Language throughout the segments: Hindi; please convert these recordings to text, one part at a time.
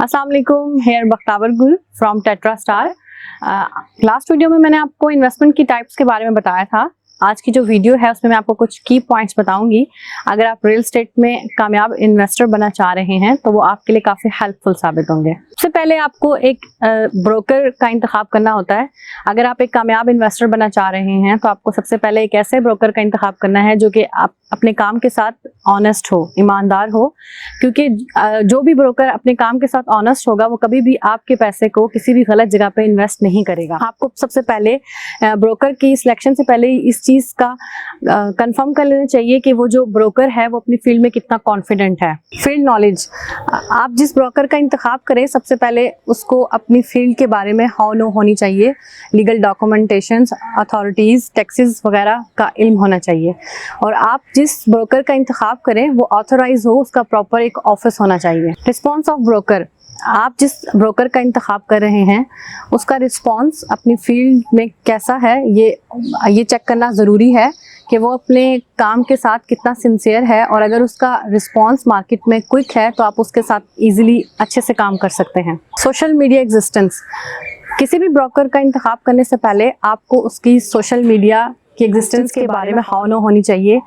अस्सलाम वालेकुम, हेयर बख्तावर गुल from tetra star. Last video में मैंने आपको इन्वेस्टमेंट की टाइप्स के बारे में बताया था। आज की जो वीडियो है उसमें मैं आपको कुछ की पॉइंट्स बताऊंगी। अगर आप रियल एस्टेट में कामयाब इन्वेस्टर बनना चाह रहे हैं तो वो आपके लिए काफ़ी हेल्पफुल साबित होंगे। सबसे पहले आपको एक ब्रोकर का इंतखाब करना होता है। अगर आप एक कामयाब इन्वेस्टर बनना चाह रहे हैं तो आपको सबसे पहले एक ऐसे ब्रोकर का इंतखाब करना है जो कि आप अपने काम के साथ ऑनेस्ट हो, ईमानदार हो, क्योंकि जो भी ब्रोकर अपने काम के साथ ऑनेस्ट होगा वो कभी भी आपके पैसे को किसी भी गलत जगह पे इन्वेस्ट नहीं करेगा। आपको सबसे पहले ब्रोकर की सिलेक्शन से पहले इस चीज़ का कंफर्म कर लेना चाहिए कि वो जो ब्रोकर है वो अपनी फील्ड में कितना कॉन्फिडेंट है। फील्ड नॉलेज, आप जिस ब्रोकर का इंतखाब करें सबसे पहले उसको अपनी फील्ड के बारे में हाउ नो होनी चाहिए। लीगल डॉक्यूमेंटेशन, अथॉरिटीज़, टैक्सेस वगैरह का इल्म होना चाहिए। और आप जिस ब्रोकर का इंतखाब करें वो ऑथोराइज हो, उसका प्रॉपर एक ऑफिस होना चाहिए। रिस्पॉन्स ऑफ ब्रोकर, आप जिस ब्रोकर का इंतखाब कर रहे हैं उसका रिस्पॉन्स अपनी फील्ड में कैसा है ये चेक करना ज़रूरी है कि वो अपने काम के साथ कितना सिंसियर है। और अगर उसका रिस्पॉन्स मार्केट में क्विक है तो आप उसके साथ इजीली अच्छे से काम कर सकते हैं। सोशल मीडिया एग्जिस्टेंस, किसी भी ब्रोकर का इंतखाब करने से पहले आपको उसकी सोशल मीडिया की एग्जिस्टेंस के बारे में हाउ नो होनी चाहिए।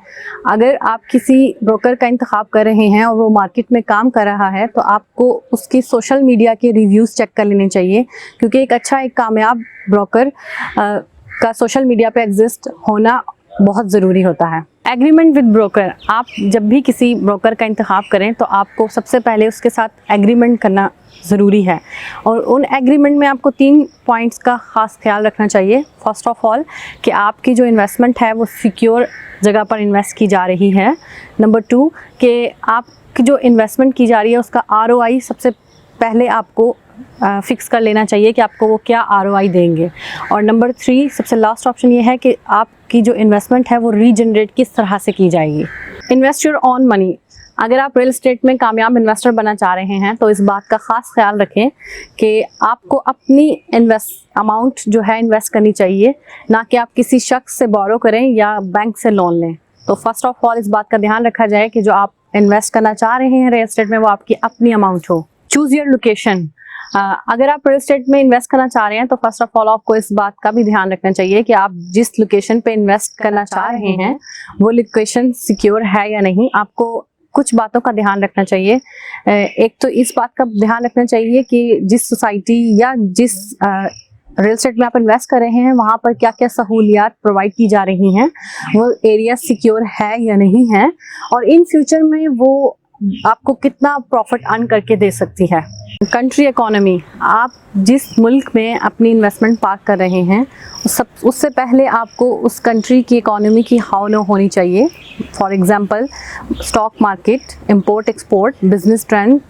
अगर आप किसी ब्रोकर का इंतखाब कर रहे हैं और वो मार्केट में काम कर रहा है तो आपको उसकी सोशल मीडिया के रिव्यूज़ चेक कर लेने चाहिए, क्योंकि एक कामयाब ब्रोकर का सोशल मीडिया पे एग्जिस्ट होना बहुत ज़रूरी होता है। एग्रीमेंट विद ब्रोकर, आप जब भी किसी ब्रोकर का इंतखाब करें तो आपको सबसे पहले उसके साथ एग्रीमेंट करना ज़रूरी है। और उन एग्रीमेंट में आपको 3 पॉइंट्स का ख़ास ख्याल रखना चाहिए। फर्स्ट ऑफ ऑल कि आपकी जो इन्वेस्टमेंट है वो सिक्योर जगह पर इन्वेस्ट की जा रही है। नंबर 2 कि आपकी जो इन्वेस्टमेंट की जा रही है उसका ROI सबसे पहले आपको फिक्स कर लेना चाहिए कि आपको वो क्या ROI देंगे। और नंबर 3 सबसे लास्ट ऑप्शन ये है कि आपकी जो इन्वेस्टमेंट है वो रीजनरेट किस तरह से की जाएगी। इन्वेस्ट योर ऑन मनी, अगर आप रियल एस्टेट में कामयाब इन्वेस्टर बनना चाह रहे हैं तो इस बात का ख़ास ख्याल रखें कि आपको अपनी अमाउंट जो है इन्वेस्ट करनी चाहिए, ना कि आप किसी शख्स से बोरो करें या बैंक से लोन लें। तो फर्स्ट ऑफ ऑल इस बात का ध्यान रखा जाए कि जो आप इन्वेस्ट करना चाह रहे हैं रियल एस्टेट में वो आपकी अपनी अमाउंट हो। चूज़ योर लोकेशन, अगर आप रियल एस्टेट में इन्वेस्ट करना चाह रहे हैं तो फर्स्ट ऑफ ऑल आपको इस बात का भी ध्यान रखना चाहिए कि आप जिस लोकेशन पे इन्वेस्ट करना चाह रहे हैं वो लोकेशन सिक्योर है या नहीं। आपको कुछ बातों का ध्यान रखना चाहिए। एक तो इस बात का ध्यान रखना चाहिए कि जिस सोसाइटी या जिस रियल एस्टेट में आप इन्वेस्ट कर रहे हैं वहाँ पर क्या क्या सहूलियात प्रोवाइड की जा रही हैं, वो एरिया सिक्योर है या नहीं है, और इन फ्यूचर में वो आपको कितना प्रॉफिट अर्न करके दे सकती है। कंट्री इकोनॉमी, आप जिस मुल्क में अपनी इन्वेस्टमेंट पार्क कर रहे हैं उससे पहले आपको उस कंट्री की इकोनॉमी की हाउ नो होनी चाहिए। For example stock market, import export, business trend,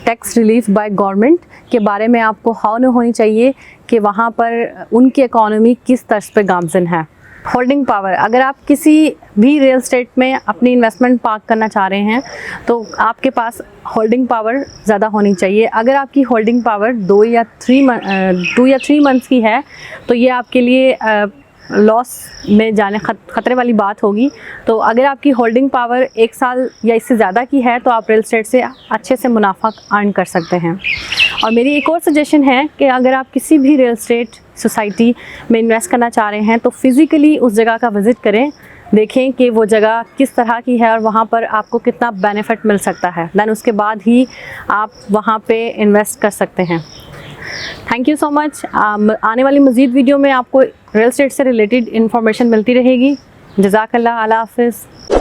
tax relief by government के बारे में आपको हाउ नो होनी चाहिए कि वहाँ पर उनकी इकोनॉमी किस तर्ज पे गामज़न है। होल्डिंग पावर, अगर आप किसी भी रियल एस्टेट में अपनी इन्वेस्टमेंट पार्क करना चाह रहे हैं तो आपके पास होल्डिंग पावर ज़्यादा होनी चाहिए। अगर आपकी होल्डिंग पावर 2 या 3 मंथ्स की है तो ये आपके लिए लॉस में जाने ख़तरे वाली बात होगी। तो अगर आपकी होल्डिंग पावर 1 साल या इससे ज़्यादा की है तो आप रियल एस्टेट से अच्छे से मुनाफा अर्न कर सकते हैं। और मेरी एक और सजेशन है कि अगर आप किसी भी रियल एस्टेट सोसाइटी में इन्वेस्ट करना चाह रहे हैं तो फिज़िकली उस जगह का विज़िट करें, देखें कि वो जगह किस तरह की है और वहाँ पर आपको कितना बेनिफिट मिल सकता है। दैन उसके बाद ही आप वहाँ पे इन्वेस्ट कर सकते हैं। Thank you so much. आने वाली मज़ीद वीडियो में आपको रियल एस्टेट से रिलेटेड इन्फॉर्मेशन मिलती रहेगी। जज़ाकल्लाह, अल्लाह हाफ़िज़।